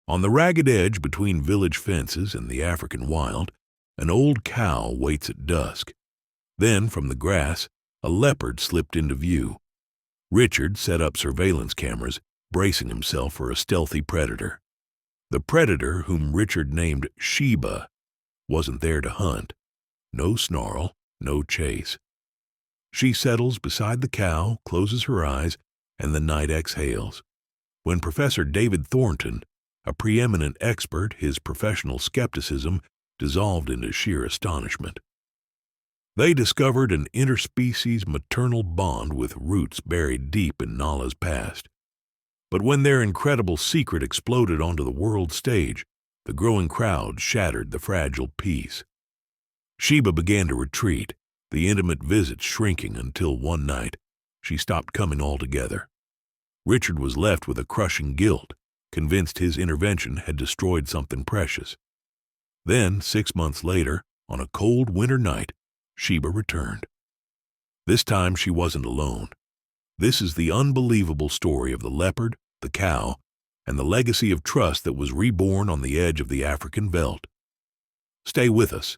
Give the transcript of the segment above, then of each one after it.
On the ragged edge between village fences and the African wild, an old cow waits at dusk. Then, from the grass, a leopard slipped into view. Richard set up surveillance cameras, bracing himself for a stealthy predator. The predator, whom Richard named Sheba, wasn't there to hunt. No snarl, no chase. She settles beside the cow, closes her eyes, and the night exhales. When Professor David Thornton, a preeminent expert, his professional skepticism dissolved into sheer astonishment. They discovered an interspecies maternal bond with roots buried deep in Nala's past. But when their incredible secret exploded onto the world stage, the growing crowd shattered the fragile peace. Sheba began to retreat, the intimate visits shrinking until one night she stopped coming altogether. Richard was left with a crushing guilt, convinced his intervention had destroyed something precious. Then, 6 months later, on a cold winter night, Sheba returned. This time she wasn't alone. This is the unbelievable story of the leopard, the cow, and the legacy of trust that was reborn on the edge of the African veldt. Stay with us.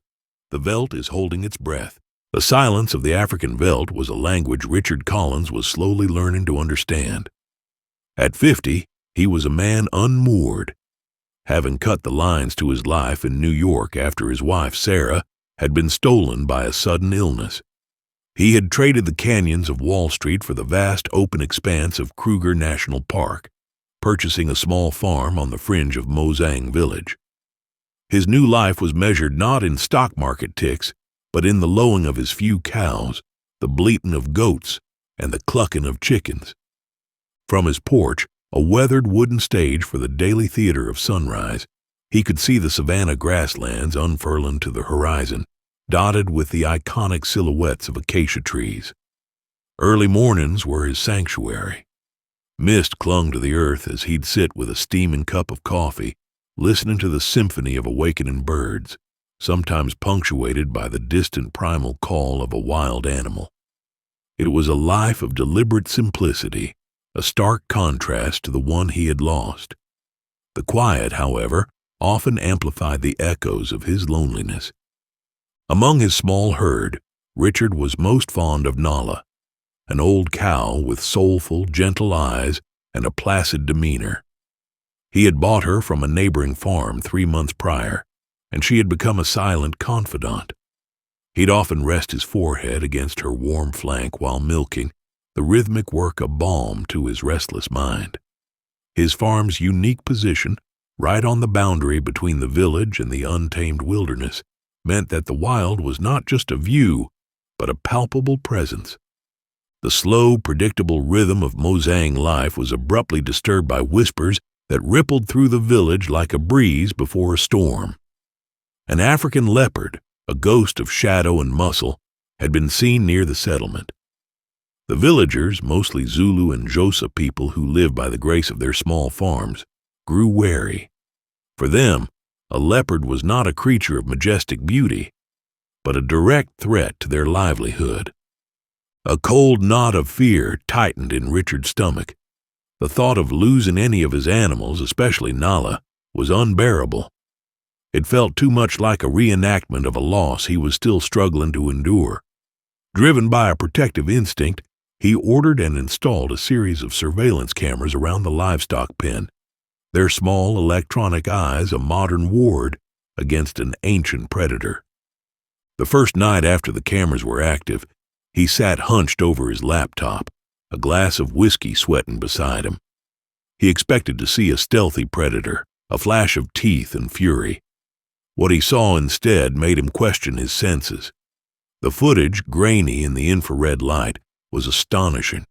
The veldt is holding its breath. The silence of the African veldt was a language Richard Collins was slowly learning to understand. At 50, he was a man unmoored, having cut the lines to his life in New York after his wife, Sarah, had been stolen by a sudden illness. He had traded the canyons of Wall Street for the vast open expanse of Kruger National Park, purchasing a small farm on the fringe of Mozang Village. His new life was measured not in stock market ticks, but in the lowing of his few cows, the bleating of goats, and the clucking of chickens. From his porch, a weathered wooden stage for the daily theater of sunrise, he could see the savanna grasslands unfurling to the horizon, dotted with the iconic silhouettes of acacia trees. Early mornings were his sanctuary. Mist clung to the earth as he'd sit with a steaming cup of coffee, listening to the symphony of awakening birds, sometimes punctuated by the distant primal call of a wild animal. It was a life of deliberate simplicity, a stark contrast to the one he had lost. The quiet, however, often amplified the echoes of his loneliness. Among his small herd, Richard was most fond of Nala, an old cow with soulful, gentle eyes and a placid demeanor. He had bought her from a neighboring farm 3 months prior, and she had become a silent confidant. He'd often rest his forehead against her warm flank while milking, the rhythmic work a balm to his restless mind. His farm's unique position, right on the boundary between the village and the untamed wilderness, meant that the wild was not just a view, but a palpable presence. The slow, predictable rhythm of Mozang life was abruptly disturbed by whispers that rippled through the village like a breeze before a storm. An African leopard, a ghost of shadow and muscle, had been seen near the settlement. The villagers, mostly Zulu and Xhosa people who lived by the grace of their small farms, grew wary. For them, a leopard was not a creature of majestic beauty, but a direct threat to their livelihood. A cold knot of fear tightened in Richard's stomach. The thought of losing any of his animals, especially Nala, was unbearable. It felt too much like a reenactment of a loss he was still struggling to endure. Driven by a protective instinct, he ordered and installed a series of surveillance cameras around the livestock pen, their small electronic eyes a modern ward against an ancient predator. The first night after the cameras were active, he sat hunched over his laptop, a glass of whiskey sweating beside him. He expected to see a stealthy predator, a flash of teeth and fury. What he saw instead made him question his senses. The footage, grainy in the infrared light, was astonishing.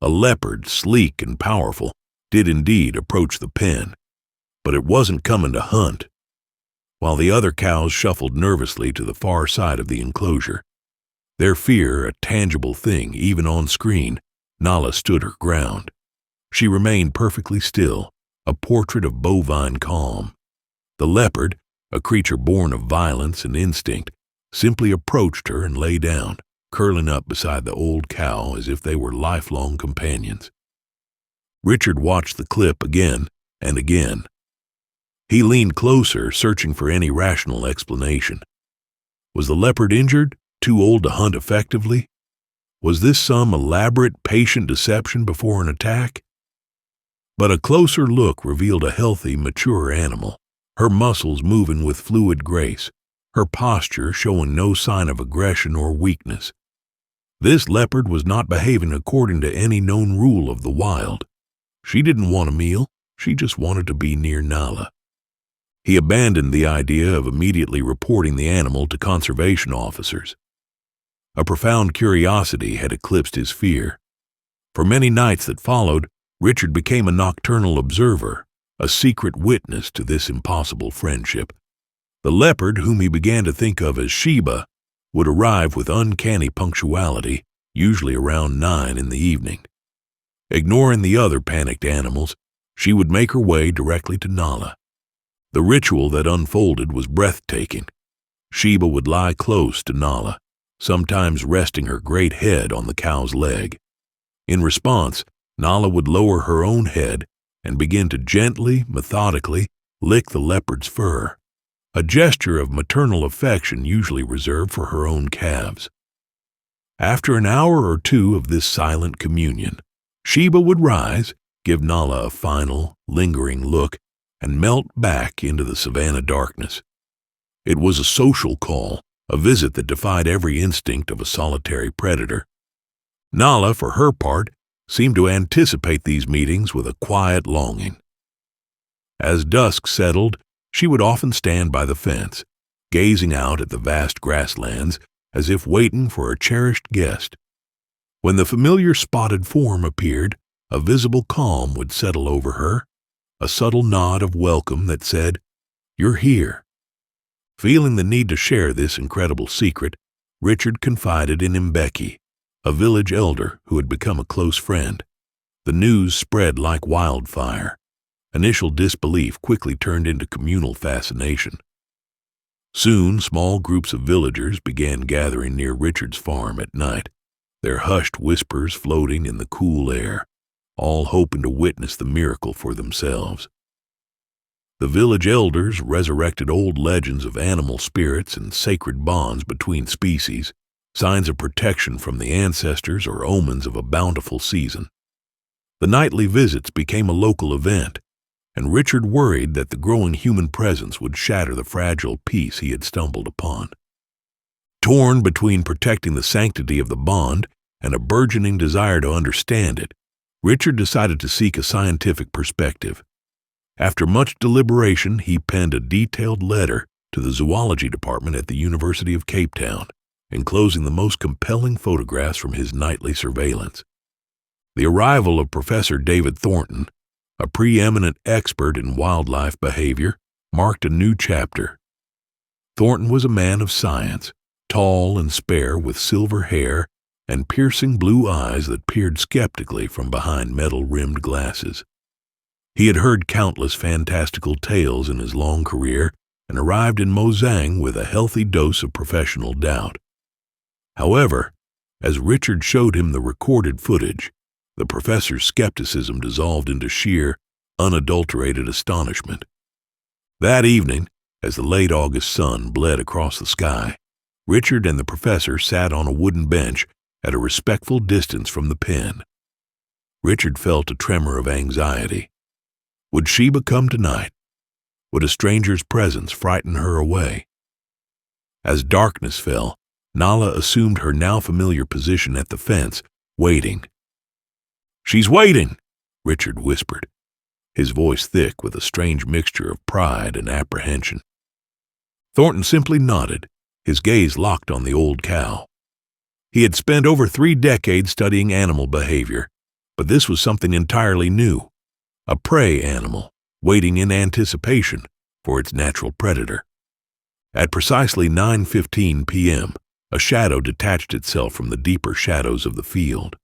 A leopard, sleek and powerful, did indeed approach the pen, but it wasn't coming to hunt. While the other cows shuffled nervously to the far side of the enclosure, their fear a tangible thing even on screen, Nala stood her ground. She remained perfectly still, a portrait of bovine calm. The leopard, a creature born of violence and instinct, simply approached her and lay down, curling up beside the old cow as if they were lifelong companions. Richard watched the clip again and again. He leaned closer, searching for any rational explanation. Was the leopard injured, too old to hunt effectively? Was this some elaborate, patient deception before an attack? But a closer look revealed a healthy, mature animal, her muscles moving with fluid grace, her posture showing no sign of aggression or weakness. This leopard was not behaving according to any known rule of the wild. She didn't want a meal, she just wanted to be near Nala. He abandoned the idea of immediately reporting the animal to conservation officers. A profound curiosity had eclipsed his fear. For many nights that followed, Richard became a nocturnal observer, a secret witness to this impossible friendship. The leopard, whom he began to think of as Sheba, would arrive with uncanny punctuality, usually around 9 in the evening. Ignoring the other panicked animals, she would make her way directly to Nala. The ritual that unfolded was breathtaking. Sheba would lie close to Nala, sometimes resting her great head on the cow's leg. In response, Nala would lower her own head and begin to gently, methodically lick the leopard's fur, a gesture of maternal affection usually reserved for her own calves. After an hour or two of this silent communion, Sheba would rise, give Nala a final, lingering look, and melt back into the savanna darkness. It was a social call, a visit that defied every instinct of a solitary predator. Nala, for her part, seemed to anticipate these meetings with a quiet longing. As dusk settled, she would often stand by the fence, gazing out at the vast grasslands as if waiting for a cherished guest. When the familiar spotted form appeared, a visible calm would settle over her, a subtle nod of welcome that said, "You're here." Feeling the need to share this incredible secret, Richard confided in Mbeki, a village elder who had become a close friend. The news spread like wildfire. Initial disbelief quickly turned into communal fascination. Soon, small groups of villagers began gathering near Richard's farm at night, their hushed whispers floating in the cool air, all hoping to witness the miracle for themselves. The village elders resurrected old legends of animal spirits and sacred bonds between species, signs of protection from the ancestors or omens of a bountiful season. The nightly visits became a local event, and Richard worried that the growing human presence would shatter the fragile peace he had stumbled upon. Torn between protecting the sanctity of the bond and a burgeoning desire to understand it, Richard decided to seek a scientific perspective. After much deliberation, he penned a detailed letter to the zoology department at the University of Cape Town, enclosing the most compelling photographs from his nightly surveillance. The arrival of Professor David Thornton, a preeminent expert in wildlife behavior, marked a new chapter. Thornton was a man of science, tall and spare with silver hair and piercing blue eyes that peered skeptically from behind metal-rimmed glasses. He had heard countless fantastical tales in his long career and arrived in Mozang with a healthy dose of professional doubt. However, as Richard showed him the recorded footage, the professor's skepticism dissolved into sheer, unadulterated astonishment. That evening, as the late August sun bled across the sky, Richard and the professor sat on a wooden bench at a respectful distance from the pen. Richard felt a tremor of anxiety. Would Sheba come tonight? Would a stranger's presence frighten her away? As darkness fell, Nala assumed her now familiar position at the fence, waiting. "She's waiting," Richard whispered, his voice thick with a strange mixture of pride and apprehension. Thornton simply nodded, his gaze locked on the old cow. He had spent over 3 decades studying animal behavior, but this was something entirely new, a prey animal waiting in anticipation for its natural predator. At precisely 9:15 p.m., a shadow detached itself from the deeper shadows of the field.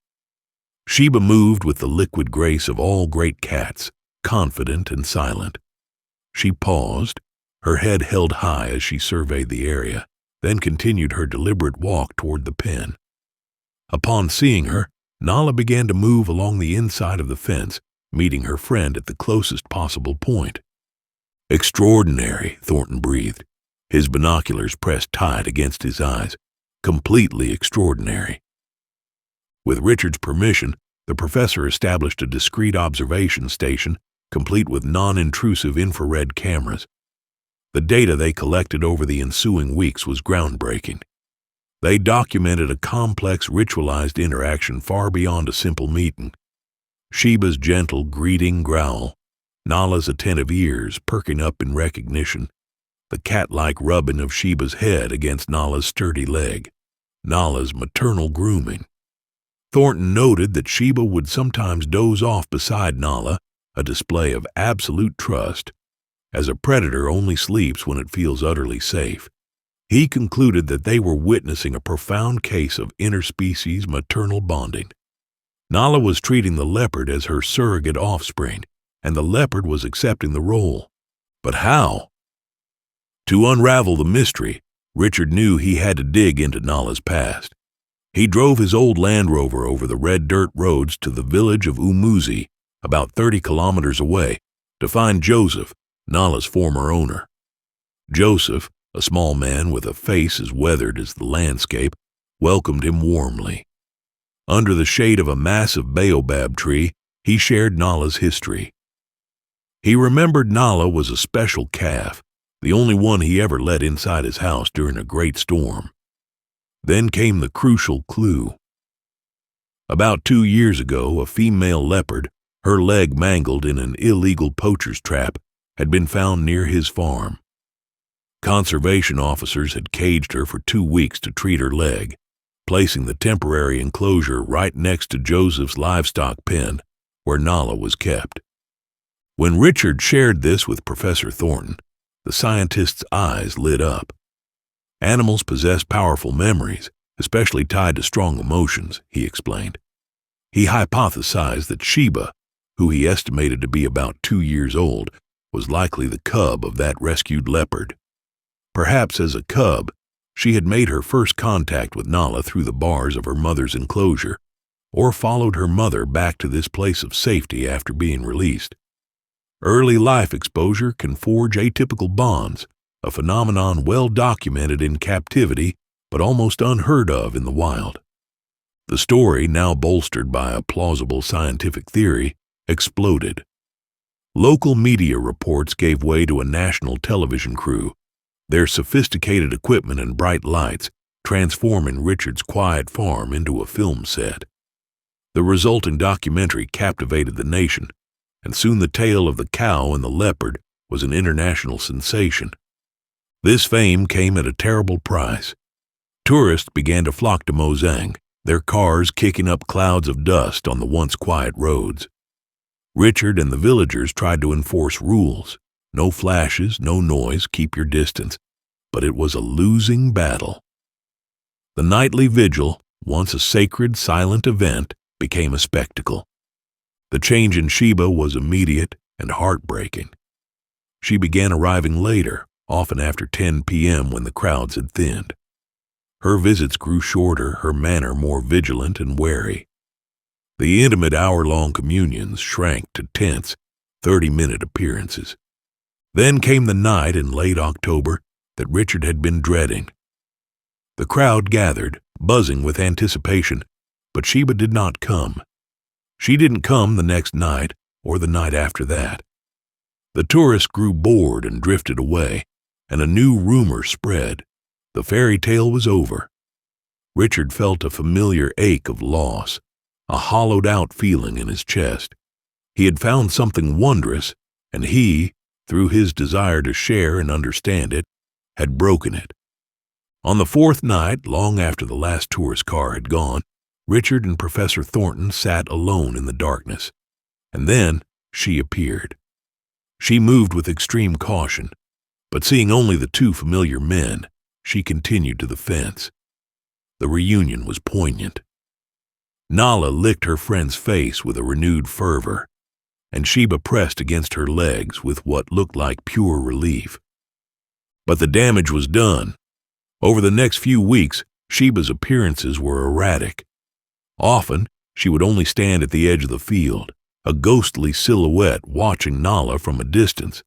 Sheba moved with the liquid grace of all great cats, confident and silent. She paused, her head held high as she surveyed the area, then continued her deliberate walk toward the pen. Upon seeing her, Nala began to move along the inside of the fence, meeting her friend at the closest possible point. Extraordinary, Thornton breathed, his binoculars pressed tight against his eyes. Completely extraordinary. With Richard's permission, the professor established a discreet observation station complete with non-intrusive infrared cameras. The data they collected over the ensuing weeks was groundbreaking. They documented a complex ritualized interaction far beyond a simple meeting. Sheba's gentle greeting growl, Nala's attentive ears perking up in recognition, the cat-like rubbing of Sheba's head against Nala's sturdy leg, Nala's maternal grooming. Thornton noted that Sheba would sometimes doze off beside Nala, a display of absolute trust, as a predator only sleeps when it feels utterly safe. He concluded that they were witnessing a profound case of interspecies maternal bonding. Nala was treating the leopard as her surrogate offspring, and the leopard was accepting the role. But how? To unravel the mystery, Richard knew he had to dig into Nala's past. He drove his old Land Rover over the red dirt roads to the village of Umuzi, about 30 kilometers away, to find Joseph, Nala's former owner. Joseph, a small man with a face as weathered as the landscape, welcomed him warmly. Under the shade of a massive baobab tree, he shared Nala's history. He remembered Nala was a special calf, the only one he ever let inside his house during a great storm. Then came the crucial clue. About 2 years ago, a female leopard, her leg mangled in an illegal poacher's trap, had been found near his farm. Conservation officers had caged her for 2 weeks to treat her leg, placing the temporary enclosure right next to Joseph's livestock pen, where Nala was kept. When Richard shared this with Professor Thornton, the scientist's eyes lit up. Animals possess powerful memories, especially tied to strong emotions, he explained. He hypothesized that Sheba, who he estimated to be about 2 years old, was likely the cub of that rescued leopard. Perhaps as a cub, she had made her first contact with Nala through the bars of her mother's enclosure, or followed her mother back to this place of safety after being released. Early life exposure can forge atypical bonds, a phenomenon well documented in captivity but almost unheard of in the wild. The story, now bolstered by a plausible scientific theory, exploded. Local media reports gave way to a national television crew, their sophisticated equipment and bright lights transforming Richard's quiet farm into a film set. The resulting documentary captivated the nation, and soon the tale of the cow and the leopard was an international sensation. This fame came at a terrible price. Tourists began to flock to Mozang, their cars kicking up clouds of dust on the once quiet roads. Richard and the villagers tried to enforce rules. No flashes, no noise, keep your distance. But it was a losing battle. The nightly vigil, once a sacred, silent event, became a spectacle. The change in Sheba was immediate and heartbreaking. She began arriving later, often after 10 p.m. when the crowds had thinned. Her visits grew shorter, her manner more vigilant and wary. The intimate hour-long communions shrank to tense, 30-minute appearances. Then came the night in late October that Richard had been dreading. The crowd gathered, buzzing with anticipation, but Sheba did not come. She didn't come the next night or the night after that. The tourists grew bored and drifted away, and a new rumor spread. The fairy tale was over. Richard felt a familiar ache of loss, a hollowed-out feeling in his chest. He had found something wondrous, and he, through his desire to share and understand it, had broken it. On the 4th night, long after the last tourist car had gone, Richard and Professor Thornton sat alone in the darkness, and then she appeared. She moved with extreme caution, but seeing only the 2 familiar men, she continued to the fence. The reunion was poignant. Nala licked her friend's face with a renewed fervor, and Sheba pressed against her legs with what looked like pure relief. But the damage was done. Over the next few weeks, Sheba's appearances were erratic. Often, she would only stand at the edge of the field, a ghostly silhouette watching Nala from a distance.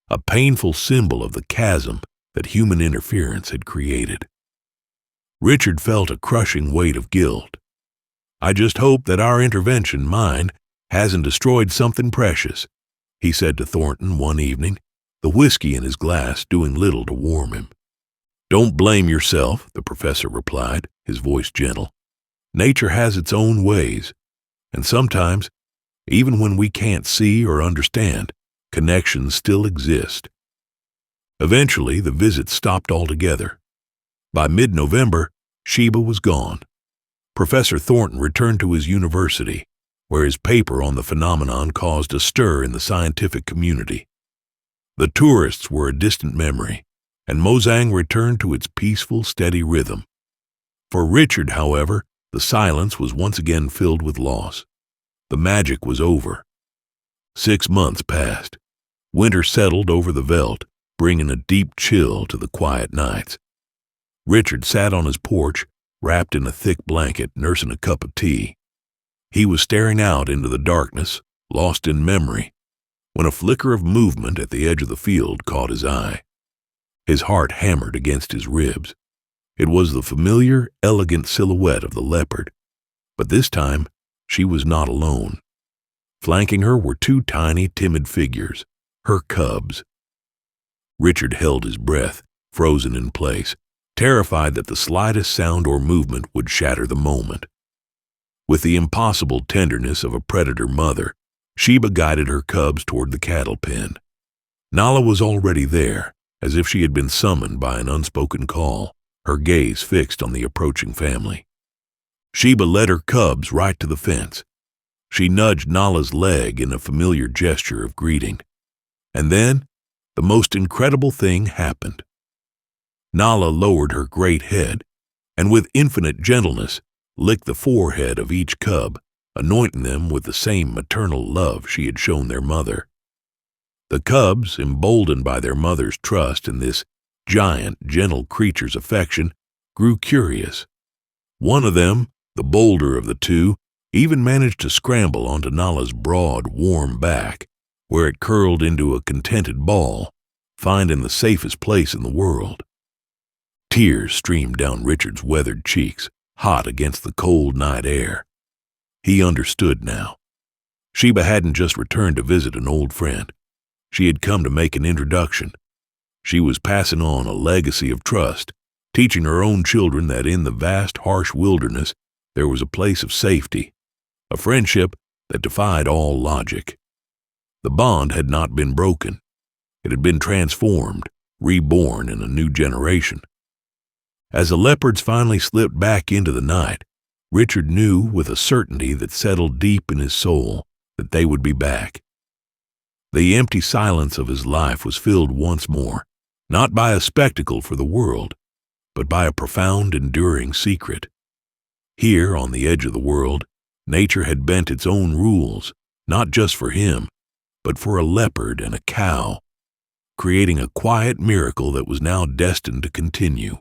a painful symbol of the chasm that human interference had created. Richard felt a crushing weight of guilt. "I just hope that our intervention, mine, hasn't destroyed something precious," he said to Thornton one evening, the whiskey in his glass doing little to warm him. "Don't blame yourself," the professor replied, his voice gentle. "Nature has its own ways, and sometimes, even when we can't see or understand, connections still exist." Eventually, the visit stopped altogether. By mid-November, Sheba was gone. Professor Thornton returned to his university, where his paper on the phenomenon caused a stir in the scientific community. The tourists were a distant memory, and Mozang returned to its peaceful, steady rhythm. For Richard, however, the silence was once again filled with loss. The magic was over. 6 months passed. Winter settled over the veldt, bringing a deep chill to the quiet nights. Richard sat on his porch, wrapped in a thick blanket, nursing a cup of tea. He was staring out into the darkness, lost in memory, when a flicker of movement at the edge of the field caught his eye. His heart hammered against his ribs. It was the familiar, elegant silhouette of the Leopard, but this time she was not alone. Flanking her were 2 tiny, timid figures, her cubs. Richard held his breath, frozen in place, terrified that the slightest sound or movement would shatter the moment. With the impossible tenderness of a predator mother, Sheba guided her cubs toward the cattle pen. Nala was already there, as if she had been summoned by an unspoken call, her gaze fixed on the approaching family. Sheba led her cubs right to the fence. She nudged Nala's leg in a familiar gesture of greeting. And then, the most incredible thing happened. Nala lowered her great head, and with infinite gentleness, licked the forehead of each cub, anointing them with the same maternal love she had shown their mother. The cubs, emboldened by their mother's trust in this giant, gentle creature's affection, grew curious. One of them, the bolder of the 2, even managed to scramble onto Nala's broad, warm back, where it curled into a contented ball, finding the safest place in the world. Tears streamed down Richard's weathered cheeks, hot against the cold night air. He understood now. Sheba hadn't just returned to visit an old friend. She had come to make an introduction. She was passing on a legacy of trust, teaching her own children that in the vast, harsh wilderness there was a place of safety, a friendship that defied all logic. The bond had not been broken. It had been transformed, reborn in a new generation. As the leopards finally slipped back into the night, Richard knew with a certainty that settled deep in his soul that they would be back. The empty silence of his life was filled once more, not by a spectacle for the world, but by a profound, enduring secret. Here, on the edge of the world, nature had bent its own rules, not just for him, but for a leopard and a cow, creating a quiet miracle that was now destined to continue.